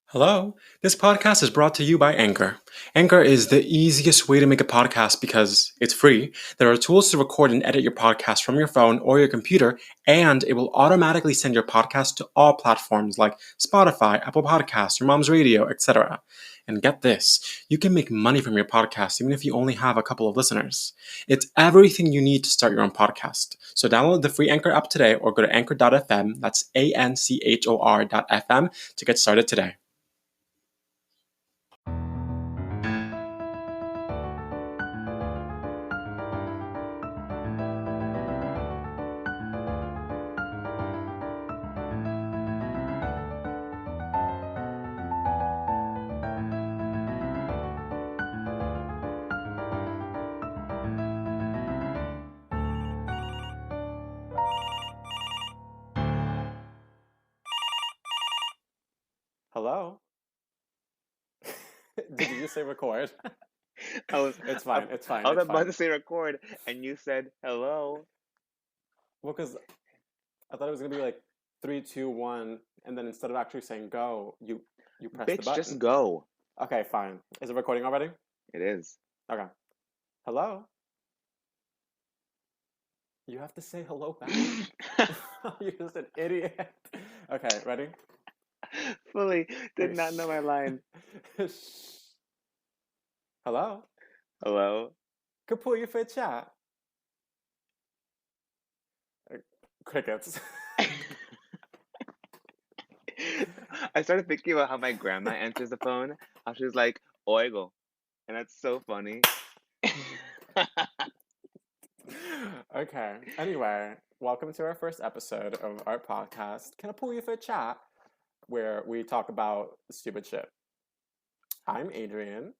Hello. This podcast is brought to you by Anchor. Anchor is the easiest way to make a podcast because it's free. There are tools to record and edit your podcast from your phone or your computer, and it will automatically send your podcast to all platforms like Spotify, Apple Podcasts, your mom's radio, etc. And get this, you can make money from your podcast even if you only have a couple of listeners. It's everything you need to start your own podcast. So download the free Anchor app today or go to anchor.fm, that's ANCHOR.fm, to get started today. Hello? Did you just say record? I was It's I, fine. It's fine. I was It's about fine. to say record, and you said hello. Well, because I thought it was gonna be like three, two, one, and then instead of actually saying go, you press the Bitch, just button. go. Okay, fine. Is it recording already? It is. Okay. Hello? You have to say hello back. You're just an idiot. Okay, ready? Fully did Okay. not know my line. Shh. Hello? Hello. Kapuya for chat. Crickets. I started thinking about how my grandma answers the phone. How she's like, "Oigo," and that's so funny. Okay. Anyway, welcome to our first episode of our podcast, Can I Pull You for a Chat, where we talk about stupid shit. I'm Adrian.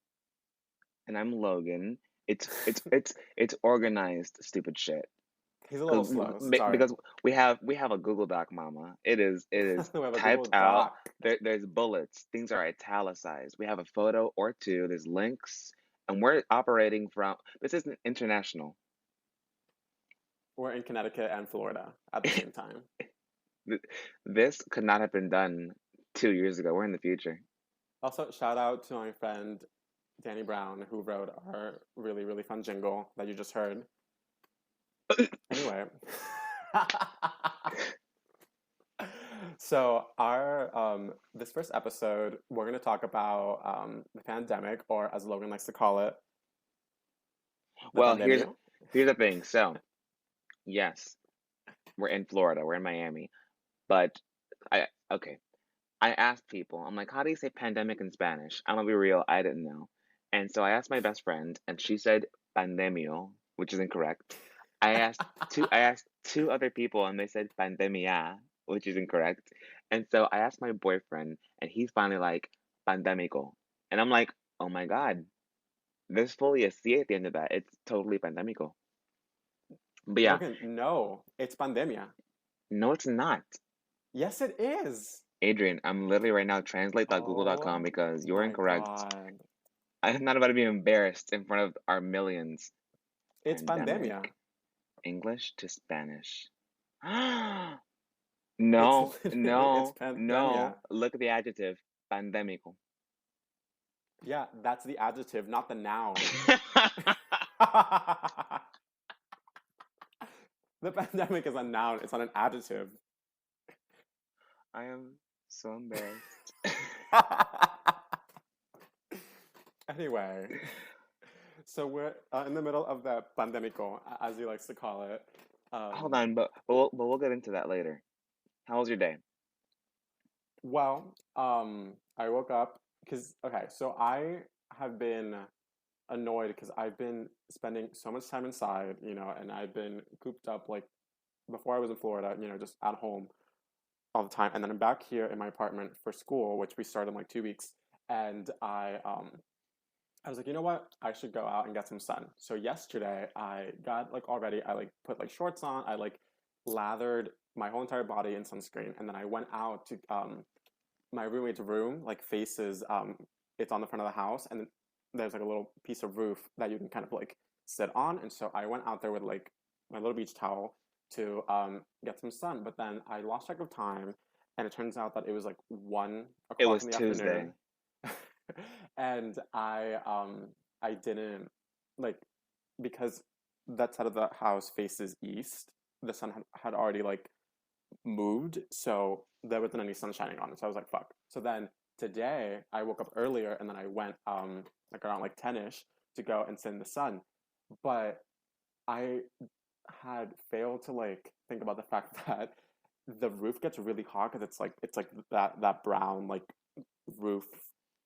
And I'm Logan. It's organized stupid shit. He's a little Because slow. Sorry. because we have a Google Doc, mama. It is We have a Google typed out. Doc. There's bullets. Things are italicized. We have a photo or two. There's links, and we're operating from. This isn't international. We're in Connecticut and Florida at the same time. This could not have been done 2 years ago. We're in the future. Also, shout out to my friend Danny Brown, who wrote our really, really fun jingle that you just heard. Anyway. So our this first episode, we're gonna talk about the pandemic, or as Logan likes to call it, the Well, here's pandemia. here's the thing. So yes, we're in Florida. We're in Miami, but I okay. I asked people, I'm like, how do you say pandemic in Spanish? I'm gonna be real, I didn't know. And so I asked my best friend, and she said pandemio, which is incorrect. I asked two other people, and they said pandemia, which is incorrect. And so I asked my boyfriend, and he's finally like pandemico. And I'm like, oh my God, there's fully a C at the end of that. It's totally pandemico. But yeah, Logan, no, it's pandemia. no, it's not. Yes, it is. Adrian, I'm literally right now translate.google.com Oh because you're my incorrect. God. I'm not about to be embarrassed in front of our millions. It's pandemia. Pandemic. English to Spanish. It's No, literally, it's no, pandemia. no. Look at the adjective. Pandemico. Yeah, that's the adjective, not the noun. The pandemic is a noun, it's not an adjective. I am so embarrassed. Anyway, so we're in the middle of the pandemico, as he likes to call it. Hold Um, on, but we'll get into that later. How was your day? well, I woke up because, okay, so I have been annoyed because I've been spending so much time inside, and I've been cooped up like before I was in Florida, just at home all the time. And then I'm back here in my apartment for school, which we start in like 2 weeks. And I was like, you know what? I should go out and get some sun. So yesterday I got like already I like put like shorts on, I like lathered my whole entire body in sunscreen, and then I went out to my roommate's room, like faces it's on the front of the house, and then there's like a little piece of roof that you can kind of like sit on. And so I went out there with like my little beach towel to get some sun, but then I lost track of time and it turns out that it was like one It o'clock was in the Tuesday. afternoon, and I didn't like because that side of the house faces east. The sun had already like moved, so there wasn't any sun shining on it. So I was like, fuck. So then today I woke up earlier and then I went like around like 10ish to go and sit in the sun. But I had failed to like think about the fact that the roof gets really hot because it's like that brown like roof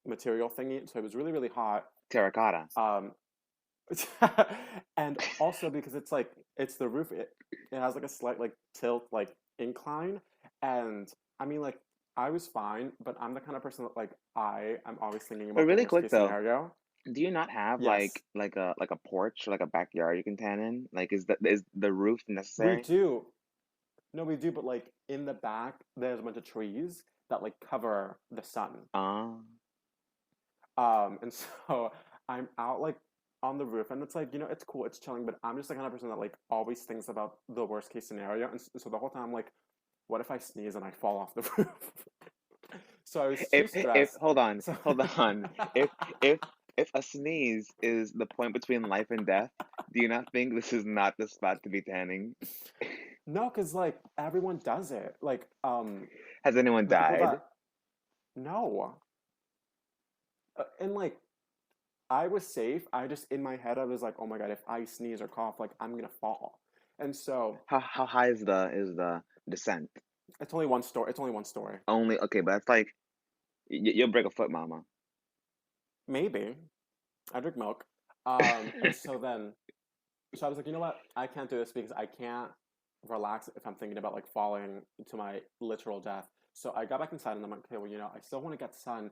material thingy. So it was really, really hot. Terracotta. Um and also because it's the roof, it has like a slight like tilt like incline, and I mean like I was fine, but I'm the kind of person that like I'm always thinking But about the really worst quick case though, scenario. do you not have Yes, like a porch or like a backyard you can tan in? Like is the roof we necessary? do. No, we do, but like in the back there's a bunch of trees that like cover the sun. Uh, And so I'm out like on the roof, and it's like, it's cool, it's chilling, but I'm just the kind of person that like always thinks about the worst case scenario. And so the whole time I'm like, what if I sneeze and I fall off the roof? So I was too if stressed. So hold on. If if if a sneeze is the point between life and death, do you not think this is not the spot to be tanning? no, because like everyone does it. Like Has anyone the people died? that no, and like I was safe. I just in my head I was like, oh my God, if I sneeze or cough, like I'm gonna fall. And so How high is the descent? it's only one story. It's only one story. Only okay, but that's like you'll break a foot, mama. Maybe I drink milk. And so then, so I was like, you know what? I can't do this because I can't relax if I'm thinking about like falling to my literal death. So I got back inside and I'm like, okay, well, I still want to get sun.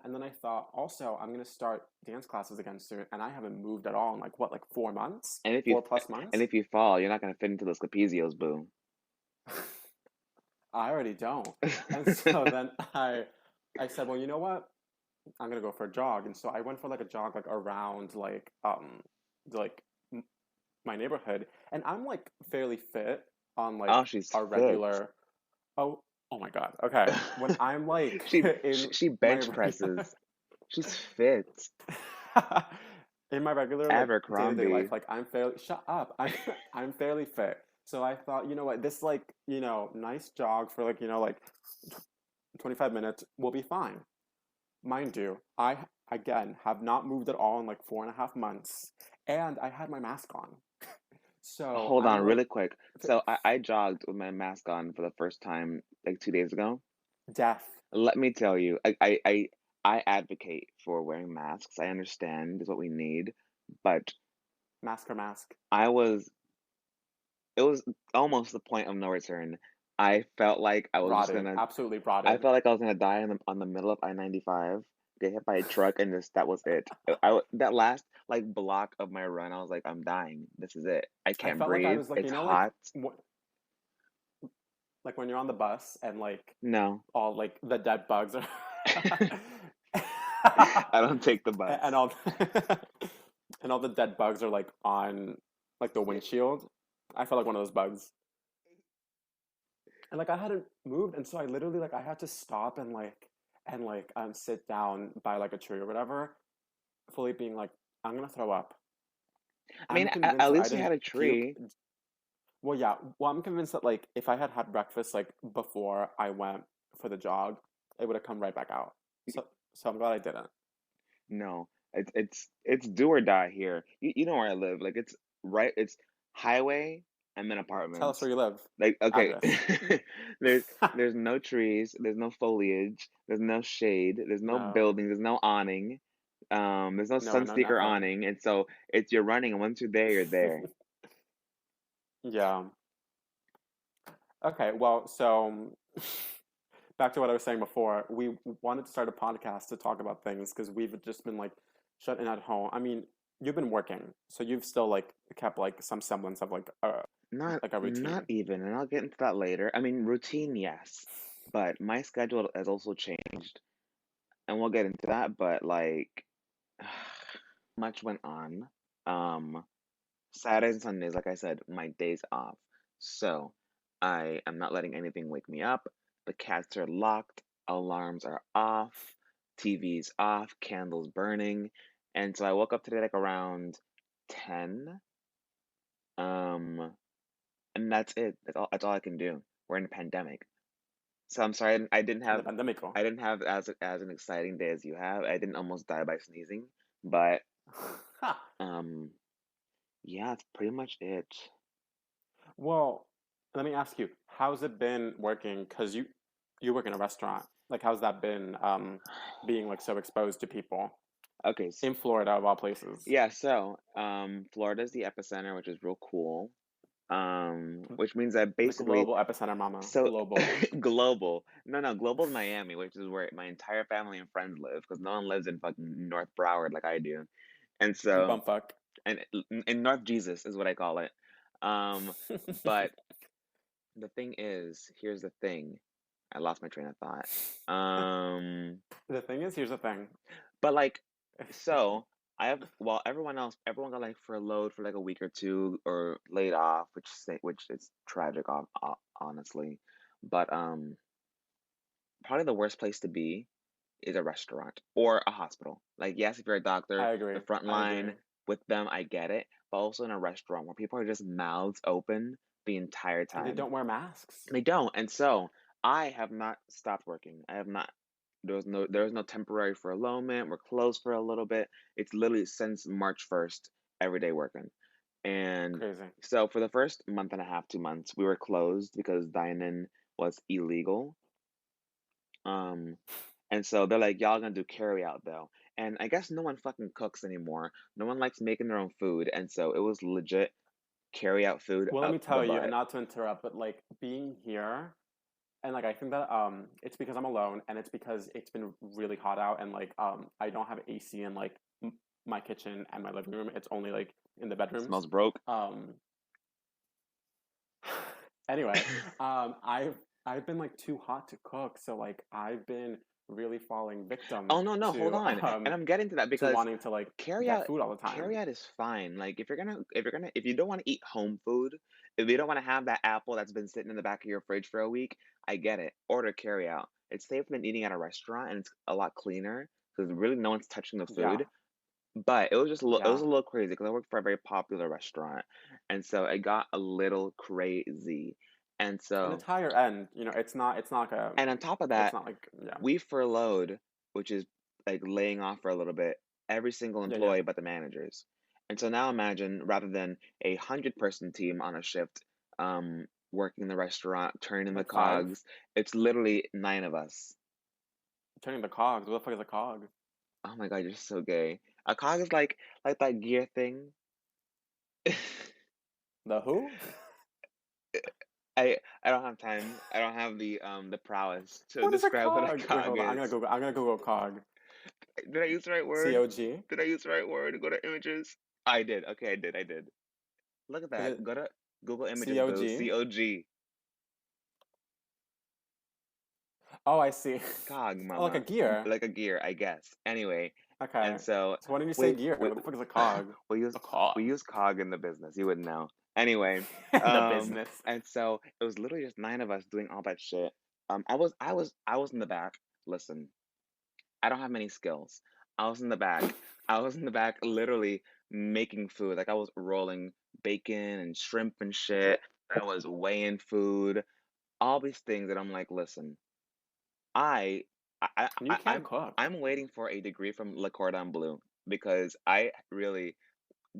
And then I thought, also, I'm gonna start dance classes again soon, and I haven't moved at all in like what, like 4 months, And if you 4 plus months. and if you fall, you're not gonna fit into those capezios, boo. I already don't. And so then I said, well, you know what? I'm gonna go for a jog. And so I went for like a jog like around like my neighborhood, and I'm like fairly fit on Oh, like she's a fit. regular. Oh my God. Okay, when I'm like in She my bench regular presses. She's fit. in my regular like day-to-day life, Abercrombie. like I'm fairly shut up. I'm fairly fit. So I thought, you know what, this like nice jog for like 25 minutes will be fine. Mind you, I again have not moved at all in like 4.5 months, and I had my mask on. So Hold I'm on, like, really quick. So I jogged with my mask on for the first time like 2 days ago. death, Let me tell you, I advocate for wearing masks. I understand is what we need, but mask or mask, I was it was almost the point of no return. I felt like I was just rotted, gonna absolutely I rotted. felt like I was gonna die on the middle of I-95, get hit by a truck, and just that was it. That last like block of my run, I was like, I'm dying. This is it. I I can't felt like I breathe. was like, It's hot. like when you're on the bus and like No, all like the dead bugs are I don't take the and bus. all and all the dead bugs are like on like the windshield. I felt like one of those bugs. And like I hadn't moved, and so I literally like I had to stop and sit down by like a tree or whatever, fully being like, I'm gonna throw up. I I'm mean, at convinced that I least you had didn't a puke. tree. Well, yeah. Well, I'm convinced that like if I had had breakfast like before I went for the jog, it would have come right back out. So I'm glad I didn't. No, it's do or die here. You know where I live. Like it's right. It's highway and then Tell us apartments. where you live. Like okay, Address. there's there's no trees. There's no foliage. There's no shade. There's no No, building. There's no awning. There's no no, sunseeker nothing. awning. And so it's you're running, and once you're there, you're there. Yeah. Okay. Well, so back to what I was saying before, we wanted to start a podcast to talk about things because we've just been like shut in at home. I mean, you've been working, so you've still like kept like some semblance of like a Not routine. even, and I'll get into that later. I mean, routine, yes, but my schedule has also changed, and we'll get into that. But like, much went on. Um, Saturdays and Sundays, like I said, my days off. So I am not letting anything wake me up. The cats are locked, alarms are off, TV's off, candles burning. And so I woke up today like around 10. Um, and that's it. That's all I can do. We're in a pandemic. So I'm sorry I didn't In the have pandemico. I didn't have as an exciting day as you have. I didn't almost die by sneezing, but um yeah, that's pretty much it. Well, let me ask you, how's it been working? Because you work in a restaurant. Like, how's that been being like so exposed to people Okay, in Florida of all places? yeah, so Florida's the epicenter, which is real cool. Which means that The basically global epicenter, mama. so Global. global. No, global is Miami, which is where my entire family and friends live, because no one lives in fucking North Broward like I do. And You so bumfuck. and in North Jesus is what I call it. Um, but the thing is, here's the thing. I lost my train of thought. Um, The thing is, here's the thing. but like, so I have, well, everyone got like furloughed for like a week or two or laid off, which is tragic, honestly. But probably the worst place to be is a restaurant or a hospital. Like, yes, if you're a doctor, I agree. the front I agree. line with them, I get it. But also in a restaurant where people are just mouths open the entire And they time. don't wear masks. They don't. And so I have not stopped working. I have not. There was no temporary furloughment. We're closed for a little bit. It's literally since March 1st, every day working. And Crazy. so for the first month and a half, 2 months, we were closed because dine-in was illegal. Um, and so they're like, y'all gonna do carry out though. And I guess no one fucking cooks anymore. No one likes making their own food. And so it was legit carry out food Well, let me up the tell you, and butt. not to interrupt, but like being here, and like I think that it's because I'm alone, and it's because it's been really hot out, and like I don't have AC in like my kitchen and my living room. It's only like in the bedrooms. Smells broke. Um, anyway, I've been like too hot to cook, so like I've been really falling victim Oh no, hold on. And I'm getting to that to because wanting to like carry get out food all the time. carry out is fine. Like if you don't want to eat home food, if you don't want to have that apple that's been sitting in the back of your fridge for a week, I get it. Order carry out. It's safer than eating at a restaurant and it's a lot cleaner because really no one's touching the Yeah, food. But it was yeah. a little crazy because I work for a very popular restaurant, and so it got a little crazy. And And it's so higher end. You know, it's not like a and on top of it's that, not like yeah we furloughed, which is like laying off for a little bit, every single yeah yeah. employee but the managers. And so now imagine rather than 100-person team on a shift, working in the restaurant, turning the Like five. cogs, it's literally 9 of us. Turning the cogs. What the fuck is a cog? Oh my God, you're so gay. A cog is like that gear thing. The who? I don't have time. I don't have the prowess to What is a describe what a cog? Wait, cog hold on. I'm gonna is. Google. I'm gonna Google cog. Did I use the right C word? O G. Did I use the right word? Go to images. I did. Okay, I did. Look at Is that. it Go to Google Images, C O boo. G? COG. Oh, I see. Cog, Oh, like a mama. gear. Like a gear, I guess. Anyway, Okay. and so So why didn't you say we gear? we What the fuck is a cog? we use A cog. we use cog in the business. You wouldn't know. Anyway, The business. and so it was literally just 9 of us doing all that shit. I was in the back. Listen, I don't have many skills. I was in the back. I was in the back literally making food. Like I was rolling bacon and shrimp and shit. I was weighing food, all these things that I'm like, listen, I, I, And you I can't cook. I'm waiting for a degree from Le Cordon Bleu because I really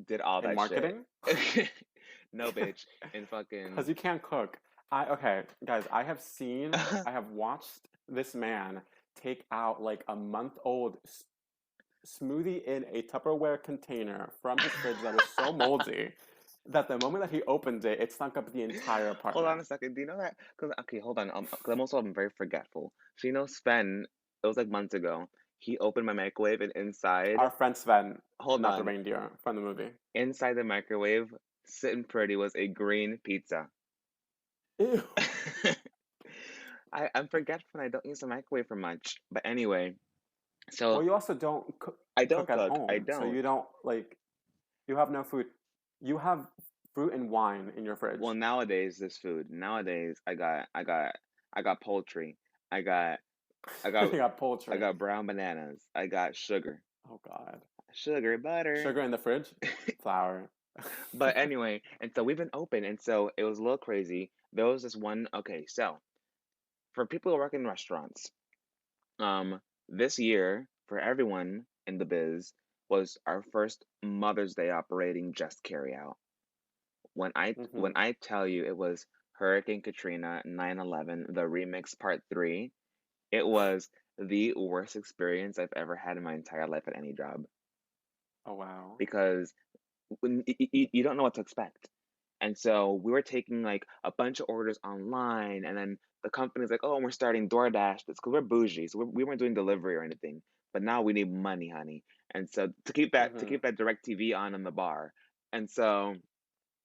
did all In that shit. marketing? No, bitch, in fucking Because you can't cook. Okay, guys, I have watched this man take out like a month-old smoothie in a Tupperware container from his fridge that was so moldy that the moment that he opened it, it stunk up the entire Hold on apartment. a second. Do you know that? Because okay, hold on. 'Cause I'm very forgetful. So you know Sven, it was like months ago. He opened my microwave and Our inside, friend Sven, hold not the on, reindeer from the movie. inside the microwave, sitting pretty was a green pizza. Ew. I'm forgetful and I don't use the microwave for much. But anyway, so Well, you also don't I cook don't at cook. I home, so don't. you don't like you have no food. You have fruit and wine in your Well, fridge. nowadays this food. Nowadays I got I got poultry. I got I You got got I poultry. got brown bananas. I got sugar. Oh God. Sugar, butter. Sugar in the fridge, flour. But anyway, and so we've been open, and so it was a little crazy. There was this one. Okay, so for people who work in restaurants, um, this year for everyone in the biz was our first Mother's Day operating just carry out. When Hmm. I tell you it was Hurricane Katrina, 9/11, the remix part 3, it was the worst experience I've ever had in my entire life at any job Oh wow. because when you don't know what to expect. And so we were taking like a bunch of orders online, and then the company's like, "Oh, we're starting DoorDash." It's because we're bougie, so we weren't doing delivery or anything. But now we need money, honey. And so to Hmm. keep that direct TV on in the bar. And so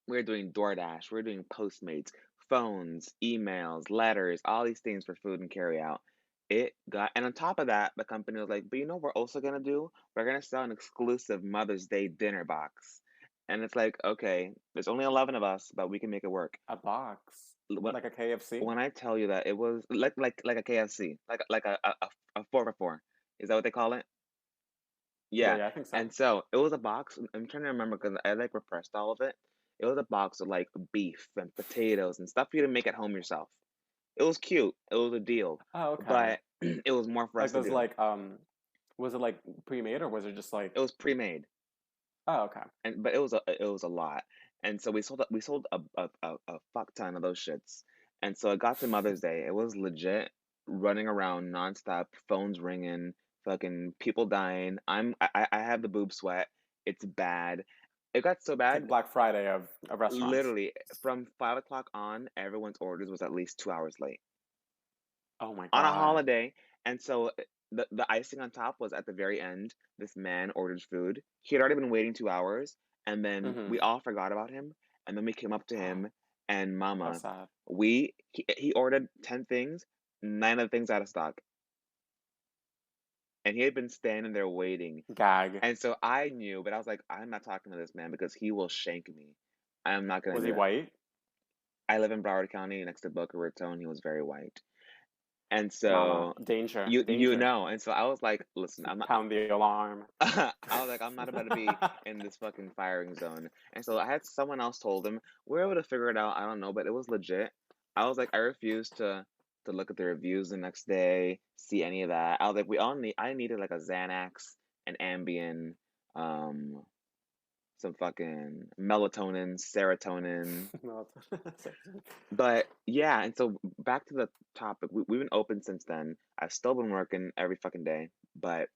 we're doing DoorDash, we're doing Postmates, phones, emails, letters, all these things for food and carry out. And on top of that, the company was like, but you know what we're also gonna do? We're gonna sell an exclusive Mother's Day dinner box. And it's like, okay, there's only 11 of us, but we can make it work. A box, When, like a KFC. when I tell you that it was like a KFC, like a 4 for 4. Is that what they call it? Yeah, Yeah, yeah, I think so. and so it was a box. I'm trying to remember because I like repressed all of it. It was a box of like beef and potatoes and stuff for you to make at home yourself. It was cute. It was a deal, Oh, okay. but it was more for us Like to those do. was it like pre-made or was it just It like? was pre-made, Oh, okay. and but it was a lot. And so we sold a fuck ton of those shits. And so it got to Mother's Day. It was legit running around nonstop, phones ringing, fucking people dying. I have the boob sweat. It's bad. It got so It's like bad. Black Friday of restaurants. Literally, from 5 o'clock on, everyone's orders was at least 2 hours late Oh my on a God. holiday. And so the icing on top was at the very end. This man ordered food. He had already been waiting 2 hours, and then we Hmm. all forgot about him. And then we came up to him, and How Mama, sad. he ordered 10 things, 9 of the things out of stock, and he had been standing there waiting. Gag. And so I knew, but I was like, I'm not talking to this man because he will shank me. I am not gonna Was do he that. white? I live in Broward County next to Boca Raton. He was very white. And Mama. so Danger. you Danger. know, and so I was like, listen, I'm not Pound the alarm. I was like, I'm not about to be in this fucking firing zone. And so I had someone else told him, we were able to figure it out, I don't know, but it was legit. I was like, I refused to look at the reviews the next day, see any of that. I was like, I needed like a Xanax, an Ambien, um, some fucking melatonin, serotonin. No, But yeah, and so back to the topic. We've been open since then. I've still been working every fucking day, but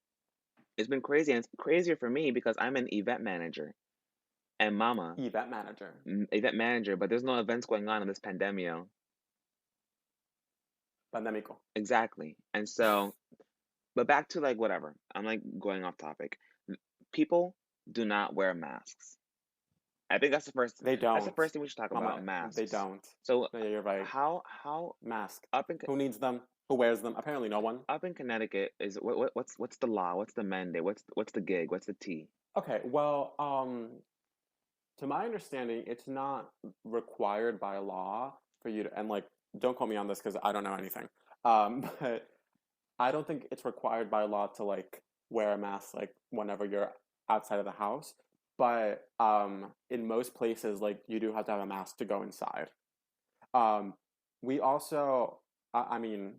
it's been crazy, and it's crazier for me because I'm an event manager. And mama, event manager. event manager, but there's no events going on in this pandemia. Pandemico. Exactly. And so, but back to like whatever. I'm like going off topic. People do not wear masks. I think They that's the don't. first thing we should talk Mama, about, they masks. don't. So No, yeah, you're right. how Mask. up in Who needs them? Who wears them? Apparently no one. up in Connecticut is what's the law? What's the mandate? What's the gig? What's the T? Okay, well, to my understanding, it's not required by law for you to, and like, don't quote me on this because I don't know anything. But I don't think it's required by law to like wear a mask like whenever you're outside of the house. But in most places, like you do have to have a mask to go inside. Um, we also, I mean,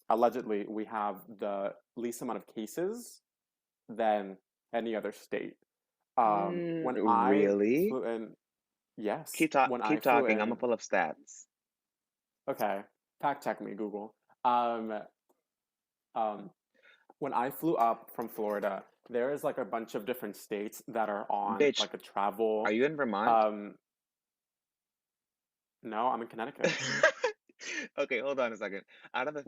allegedly, we have the least amount of cases than any other state. When I Really? flew in, yes, when I Keep flew talking. I'm gonna in, pull up stats. okay, fact check me, Google. Um, um, when I flew up from Florida, there is like a bunch of different states that are on Bitch, like a are travel. you in Vermont? Um, no, I'm in Connecticut. Okay, hold on a second. Out of the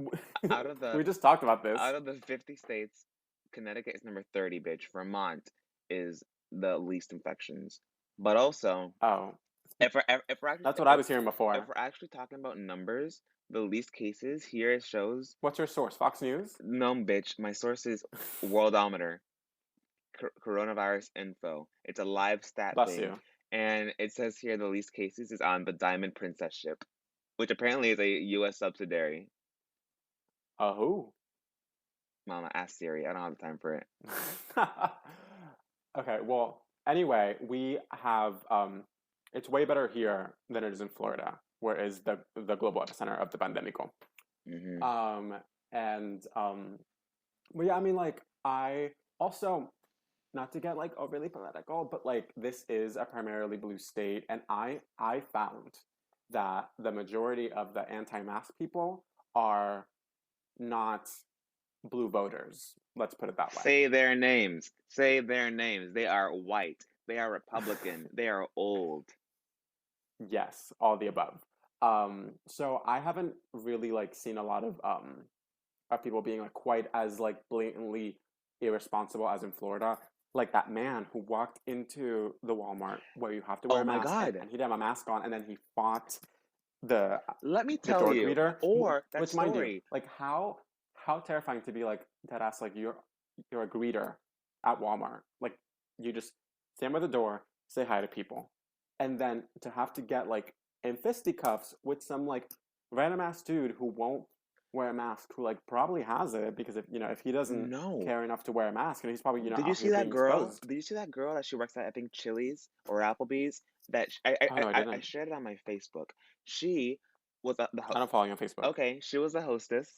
out of the We just talked about this. out of the 50 states, Connecticut is number 30, bitch. Vermont is the least infections. But also, Oh, that's what I was hearing if before. we're actually talking about numbers, the least cases here shows What's your source? Fox News? no, bitch. My source is Worldometer, coronavirus info. It's a live stat Bless thing, you. and it says here the least cases is on the Diamond Princess ship, which apparently is a U.S. subsidiary. Who? Mama, ask Siri. I don't have the time for it. Okay, well, anyway, we have it's way better here than it is in Florida, where is the global epicenter of the pandemico. Hmm. Um, and but yeah, I mean, like, I also, not to get like overly political, but like this is a primarily blue state, and I found that the majority of the anti-mask people are not blue voters. Let's put it that way. Say their names. Say their names. They are white. They are Republican. They are old. Yes, all the above. So I haven't really like seen a lot of people being like quite as like blatantly irresponsible as in Florida. Like that man who walked into the Walmart where you have to wear Oh a my mask, and, God. and he didn't have a mask on, and then he fought the Let me the tell door you. greeter. Or that Which, mind you, story. like how terrifying to be like that ass, like you're a greeter at Walmart. Like you just stand by the door, say hi to people, and then to have to get like in fisticuffs with some like random ass dude who won't wear a mask, who like probably has it because if he doesn't No. care enough to wear a mask, and he's probably Did you out see here that being girl? exposed. Did you see that girl that she works at, I think, Chili's or Applebee's? That Oh no, I I didn't. shared it on my Facebook. She was I don't follow you on Facebook. okay. She was the hostess,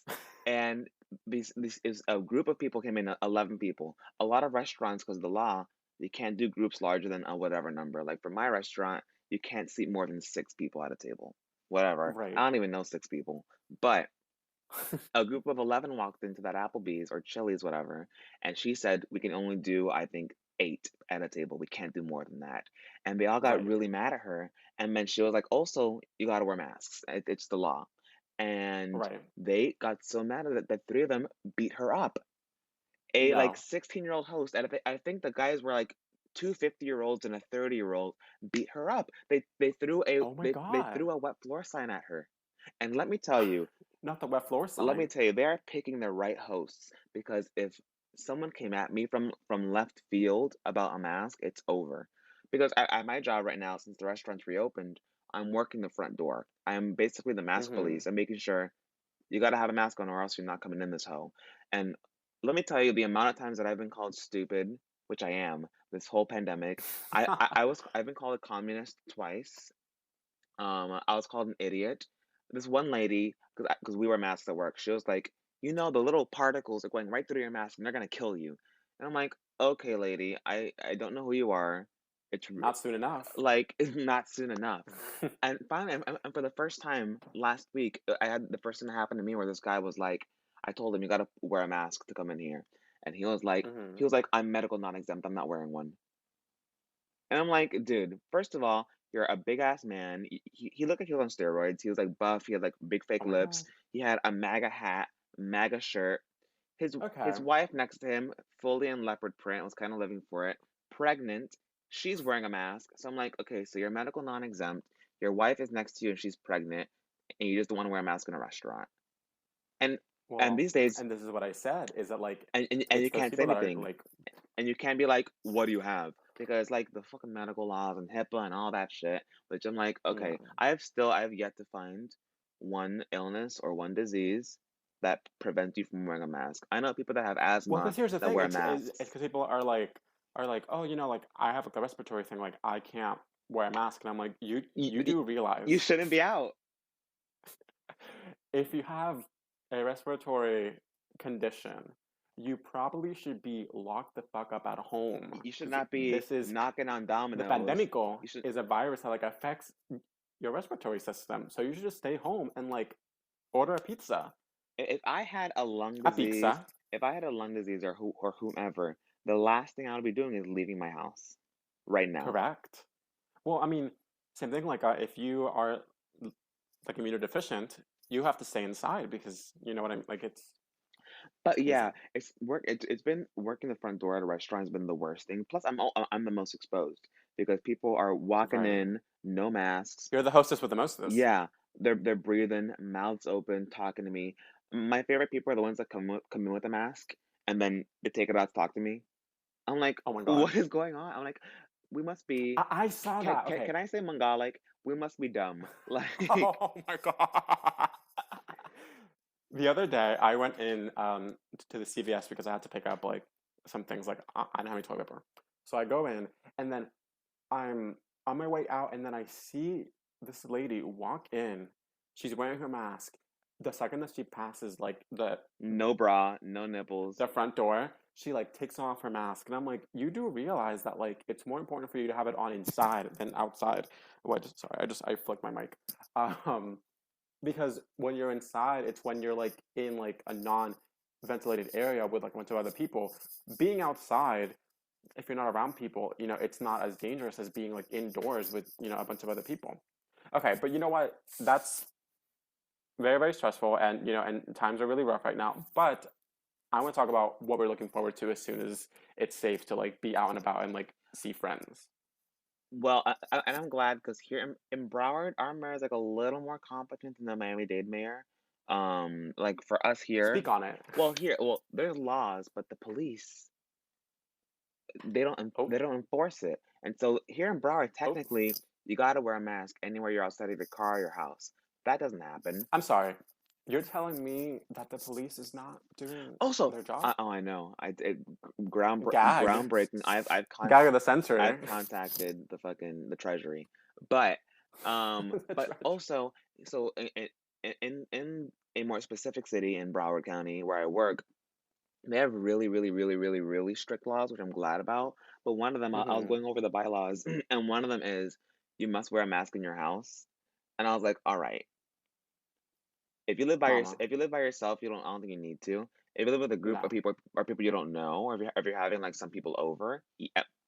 and these is a group of people came in, 11 people. A lot of restaurants, because of the law, you can't do groups larger than a whatever number. Like for my restaurant, you can't seat more than 6 people at a table. Whatever. I Right. don't even know 6 people, but a group of 11 walked into that Applebee's or Chili's, whatever, and she said, we can only do, I think, 8 at a table. We can't do more than that. And they all got Right. really mad at her. And then she was like, also, you got to wear masks. It's the law. And Right. they got so mad at it that 3 of them beat her up. A like No. 16-year-old host, and I think the guys were like two 50-year-olds and a 30-year-old beat her up. Oh my They God. threw a wet floor sign at her. And let me tell you, Not the wet floor sign. they are picking the right hosts, because if someone came at me from left field about a mask, it's over. Because at my job right now, since the restaurant's reopened, I'm working the front door. I am basically the mask Mm-hmm. police. I'm making sure you got to have a mask on or else you're not coming in this hoe. And let me tell you, the amount of times that I've been called stupid, which I am, this whole pandemic. I've been called a communist twice. I was called an idiot. This one lady, because we wear masks at work, she was like, the little particles are going right through your mask and they're gonna kill you. And I'm like, okay, lady, I don't know who you are. It's Not soon enough. like it's not soon enough. And finally, and for the first time last week, I had the first thing that happened to me where this guy was like, I told him you gotta wear a mask to come in here, and Mm-hmm. I'm medical non-exempt. I'm not wearing one. And I'm like, dude, first of all, you're a big ass man. He looked like he was on steroids. He was like buff. He had like big fake Oh my lips. God. He had a MAGA hat, MAGA shirt. Okay. His wife next to him, fully in leopard print, was kind of living for it. Pregnant. She's wearing a mask. So I'm like, okay, so you're medical non-exempt. Your wife is next to you and she's pregnant, and you just don't want to wear a mask in a restaurant. And and Well, these days, and this is what I said, is that like and it's you those can't say people that are anything. like, And you can't be like, what do you have? Because like the fucking medical laws and HIPAA and all that shit, which I'm like, yeah. okay, I have yet to find one illness or one disease that prevents you from wearing a mask. I know people that have Well, asthma because here's the that thing, wear it's masks. because people are like, oh, like I have like a respiratory thing, like I can't wear a mask, and I'm like, You, you you, do you realize shouldn't be out. if you have a respiratory condition, you probably should be locked the fuck up at home You should because not be this is knocking on the dominoes. pandemico You should. is a virus that like affects your respiratory system. So you should just stay home and like order a pizza. If I had a lung A disease, pizza, or whomever, the last thing I would be doing is leaving my house right now. correct. Well, I mean, same thing. Like, if you are like immunodeficient, you have to stay inside because you know what I mean. Like, it's But crazy. yeah, it's been working the front door at a restaurant has been the worst thing. Plus, I'm the most exposed because people are walking Right. in, no masks. You're the hostess with the mostest. Yeah, they're breathing, mouths open, talking to me. My favorite people are the ones that come in with a mask and then they take it out to talk to me. I'm like, Oh my God. what is going on? I'm like, we must be. I saw that. Okay. Can I say Mongolic? We must be dumb. Like, Oh my God. The other day, I went in to the CVS because I had to pick up like some things like I didn't have any toilet paper. So I go in and then I'm on my way out and then I see this lady walk in. She's wearing her mask. The second that she passes like No bra, no nipples. the front door, she like takes off her mask. And I'm like, you do realize that like it's more important for you to have it on inside than outside. What sorry, I flicked my mic. Um because when you're inside, it's when you're like in like a non-ventilated area with like a bunch of other people. Being outside, if you're not around people, it's not as dangerous as being like indoors with a bunch of other people. Okay, but you know what? That's very very stressful, and and times are really rough right now. But I want to talk about what we're looking forward to as soon as it's safe to like be out and about and like see friends. Well, and I'm glad because here in Broward, our mayor is like a little more competent than the Miami-Dade mayor. Like for us here, Speak on it. well, there's laws, but the police Oh, they don't enforce it. And so here in Broward, oh, technically, you gotta wear a mask anywhere you're outside of your car or your house. That doesn't happen. I'm sorry. You're telling me that the police is not doing Also, their job? oh, I know, Gag. groundbreaking. Gag of the I've century. contacted the treasury, but That's right. also so in a more specific city in Broward County where I work, they have really really really really really strict laws, which I'm glad about. But one of them, I was Hmm. going over the bylaws, and one of them is you must wear a mask in your house, and I was like, all right, Mama. if you live by yourself, you don't I don't think you need to. If you live with a group of No. people or people you don't know, or if you're having like some people over,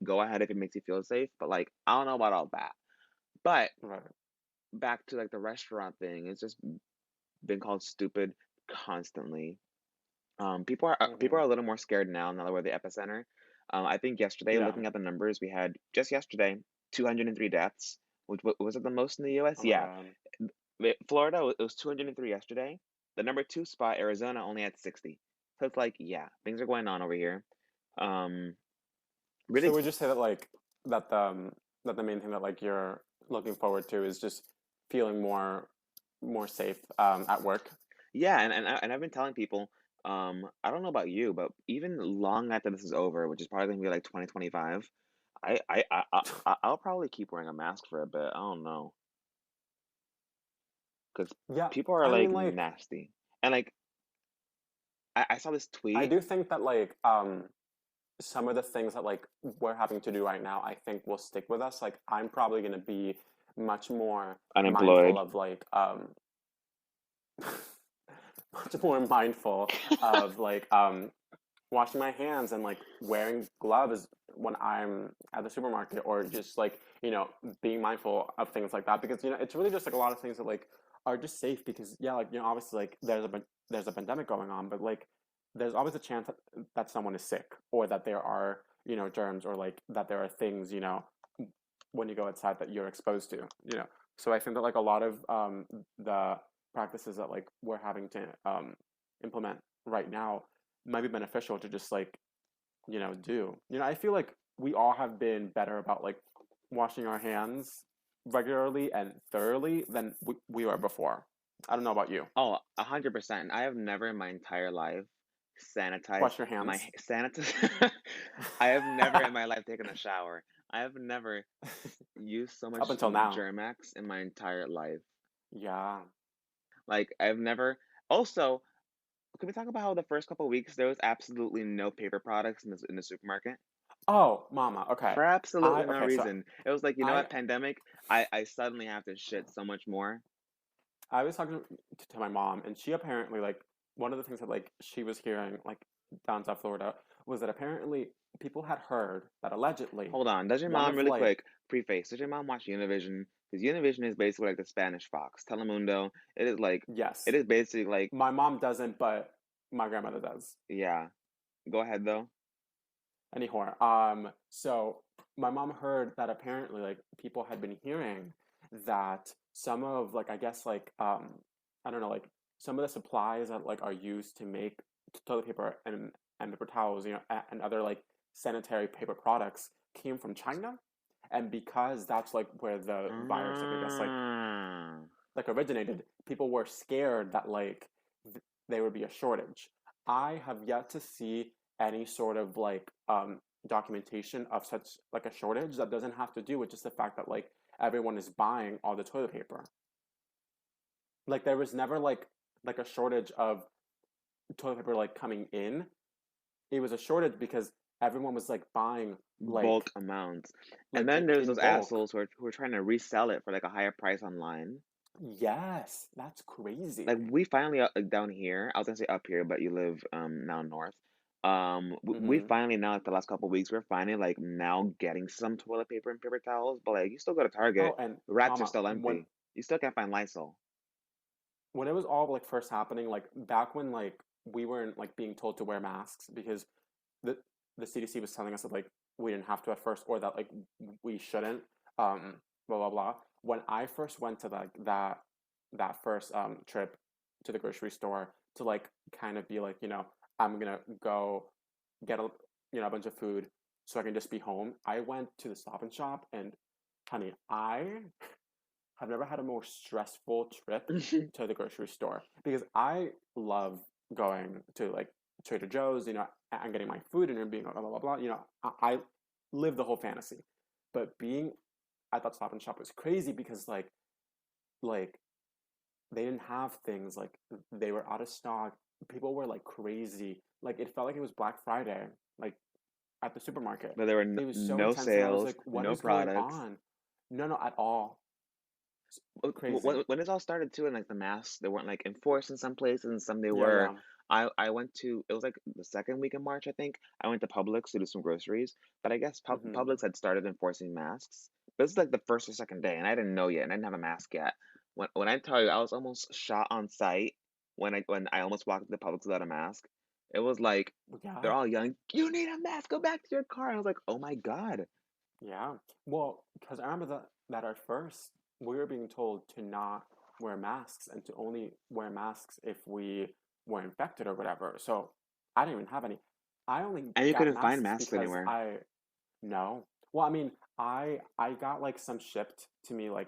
go ahead if it makes you feel safe. But like, I don't know about all that. But Right. back to like the restaurant thing, it's just been called stupid constantly. People are Hmm. a little more scared now that we're the epicenter. I think yesterday, Yeah. looking at the numbers, we had just yesterday 203 deaths, which was it the most in the U.S.? Oh my Yeah, God. Florida it was 203 yesterday. The number two spot, Arizona, only had 60. So it's like, yeah, things are going on over here. Um, So really, would you say that like that the main thing that like you're looking forward to is just feeling more safe at work? yeah, and I've been telling people, I don't know about you, but even long after this is over, which is probably gonna be like 2025, I'll probably keep wearing a mask for a bit. I don't know, because Yeah. people are I like mean like nasty, and like I saw this I tweet. do think that like some of the things that like we're having to do right now, I think will stick with us. Like I'm probably gonna be much more mindful Unemployed. of like much more mindful of like washing my hands and like wearing gloves when I'm at the supermarket or just like being mindful of things like that because it's really just like a lot of things that like are just safe because yeah like obviously like there's a pandemic going on but like there's always a chance that someone is sick or that there are germs or like that there are things when you go outside that you're exposed to so I think that like a lot of the practices that like we're having to implement right now might be beneficial to just like do I feel like we all have been better about like washing our hands regularly and thoroughly than we were before. I don't know about you. Oh, 100%. I have never in my entire life sanitized Wash your my hands sanitize. I have never in my life taken a shower. I have never used so up much until now. Germax in my entire life. Yeah. Like I've never. Also, can we talk about how the first couple of weeks there was absolutely no paper products in the supermarket Oh mama, okay. for I absolutely no okay so reason? It was like, you know i what, pandemic. I suddenly have to shit so much more. I was talking to my mom, and she apparently like one of the things that like she was hearing like down South Florida was that apparently people had heard that allegedly Hold on. Does your one mom of really like quick preface? Does your mom watch Univision? Because Univision is basically like the Spanish Fox. Telemundo. It yes, is basically like, my mom doesn't, but my grandmother does. yeah. Go ahead though. Anyhow, so my mom heard that apparently like people had been hearing that some of like I guess like I don't know like some of the supplies that like are used to make toilet paper and paper towels, and other like sanitary paper products came from China, and because that's like where the virus like I guess Ah. like originated, people were scared that like there would be a shortage. I have yet to see any sort of like documentation of such like a shortage that doesn't have to do with just the fact that like everyone is buying all the toilet paper. Like there was never like a shortage of toilet paper like coming in. It was a shortage because everyone was like buying Bulk amounts. And like then there's in those bulk. assholes who are trying to resell it for like a higher price online. Yes, that's crazy. Like we finally down here, I was gonna say up here, but you live now north. We Mm-hmm. finally now like the last couple of weeks we're finally like now getting some toilet paper and paper towels, but like you still go to Oh, Target, and the racks are Mama, still empty. You still can't find Lysol. when it was all like first happening, like back when like we weren't like being told to wear masks because the the CDC was telling us that like we didn't have to at first or that like we shouldn't blah blah blah. When I first went to like that first trip to the grocery store to like kind of be like, I'm gonna go get a bunch of food so I can just be home. I went to the Stop and Shop and honey, I have never had a more stressful trip to the grocery store because I love going to like Trader Joe's, and getting my food and being blah blah blah blah. I live the whole fantasy, but being at that Stop and Shop was crazy because like they didn't have things like they were out of stock. People were like crazy. Like it felt like it was Black Friday, like at the supermarket. But there were It was so no intense, and I was sales, like, "What no is going products. on?" No, no, at all. Crazy. When this all started too, and like the masks, they weren't like enforced in some places, and some they Yeah, were. yeah. I went to it was like the second week in March, I think. I went to Publix to do some groceries, but I guess Mm-hmm. Publix had started enforcing masks. This is like the first or second day, and I didn't know yet, and I didn't have a mask yet. When I tell you, I was almost shot on sight when I almost walked into Publix without a mask. It was like they're Yeah, all yelling, "You need a mask! Go back to your car!" And I was like, "Oh my God!" yeah. Well, because I remember that at first we were being told to not wear masks and to only wear masks if we were infected or whatever. So I didn't even have any. I only And you got couldn't find masks masks because anywhere. I no. Well, I mean, I got like some shipped to me like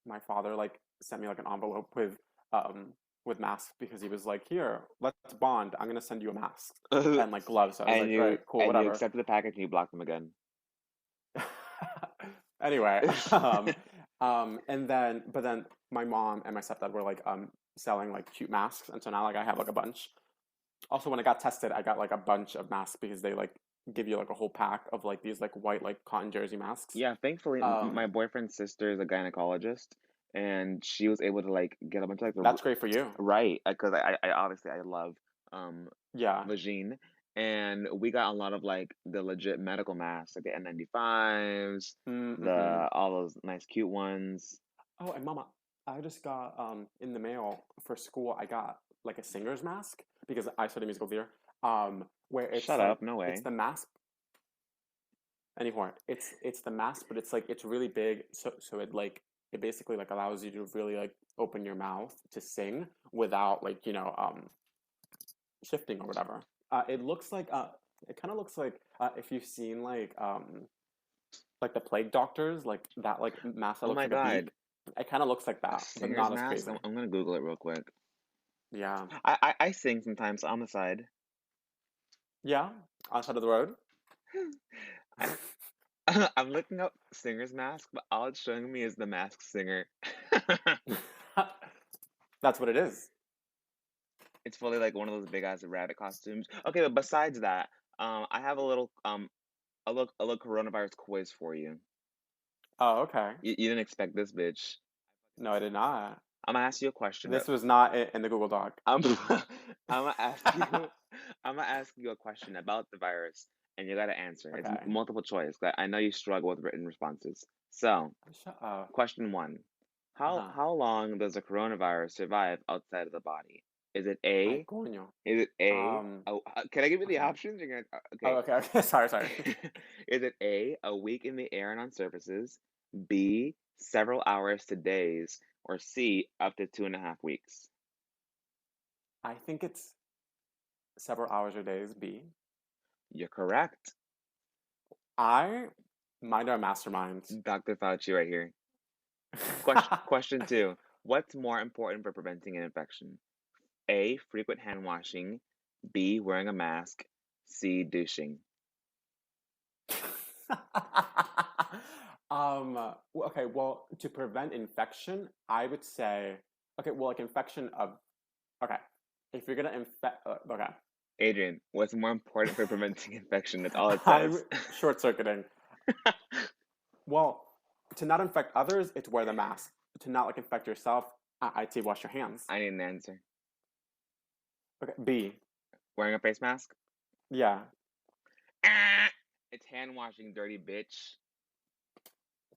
my father like sent me like an envelope with masks because he was like, "Here, let's bond. I'm gonna send you a mask and like gloves." So I was and like, "All you right, cool, and you whatever." accepted the package and you blocked them again. Anyway, and then but then my mom and my stepdad were like selling like cute masks, and so now like I have like a bunch. Also, when I got tested, I got like a bunch of masks because they like give you like a whole pack of like these like white like cotton jersey masks. Yeah, thankfully, my Um, boyfriend's sister is a gynecologist, and she was able to like get a bunch of like that's great for you. right because I obviously I love um Yeah. vagine, and we got a lot of like the legit medical masks, like the N95s, Mm-hmm. the all those nice cute ones. Oh, and Mama, I just got in the mail for school. I got like a singer's mask because I study musical theater. Where it's Shut like up, no it's way. the mask anymore. It's the mask, but it's like it's really big, so it basically like allows you to really like open your mouth to sing without like shifting or whatever. It looks like it kind of looks like if you've seen like the plague doctors like that like mask that Oh looks my like a God, beak. It kind of looks like a that, but singer's not as mask? crazy. I'm gonna Google it real quick. Yeah, I sing sometimes on the side. yeah, outside of the road. I, I'm looking up singer's mask, but all it's showing me is the masked singer. That's what it is. It's fully like one of those big ass rabbit costumes. Okay, but besides that, I have a little coronavirus quiz for you. Oh, okay. You didn't expect this, bitch. No, I did not. I'm gonna ask you a question. This was not in the Google Doc. I'm gonna ask you. I'm gonna ask you a question about the virus, and you gotta answer. It's Okay. multiple choice. I know you struggle with written responses. So, Shut up. question one: How Uh-huh. how long does a coronavirus survive outside of the body? Is it Ay, A? coño. Is it A? Um, Oh, can I give you the okay. options? You're gonna Oh, okay. okay, okay. Sorry, sorry. Is it a week in the air and on surfaces, B, several hours to days, or C, up to 2.5 weeks? I think it's several hours or days, B. You're correct. I mind our masterminds. Dr. Fauci right here. Question two. What's more important for preventing an infection? A, frequent hand washing. B, wearing a mask. C, douching. Okay, well, to prevent infection, I would say, okay, well, like infection of, okay, if you're gonna infect, okay, Adrian, what's more important for preventing infection? That's all it I'm says. short-circuiting. Well, to not infect others, it's wear the mask. To not like infect yourself, I'd say wash your hands. I need an answer. Okay, B, Wearing a face mask? yeah, Ah! It's hand washing, dirty bitch.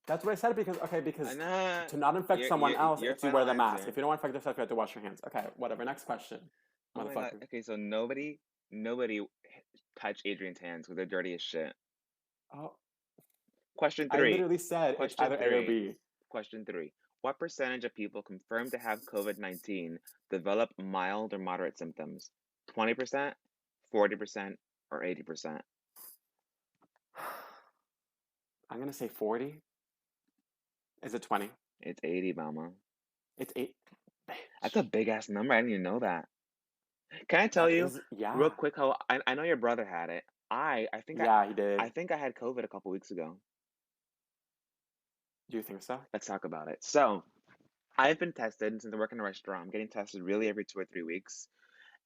that's what I said because okay, because Nah. to not infect Your someone your else, your it's you final wear the mask. answer. If you don't want to infect yourself, you have to wash your hands. Okay, whatever. Next question, Oh my god. motherfucker. Okay, so nobody touch Adrian's hands because they're dirty as shit. Oh, Question I three. literally said it's Question either A or three. B. Question three. What percentage of people confirmed to have COVID-19 develop mild or moderate symptoms? 20%, 40%, or 80%? I'm gonna say 40. Is it 20? It's 80, mama. It's 8. That's a Bitch. big ass number. I didn't even know that. Can I tell That you is, real yeah. quick how I know your brother had it. Yeah, he I did. think I had COVID a couple weeks ago. Do you think so? Let's talk about it. So I've been tested since I work in a restaurant. I'm getting tested really every 2 or 3 weeks.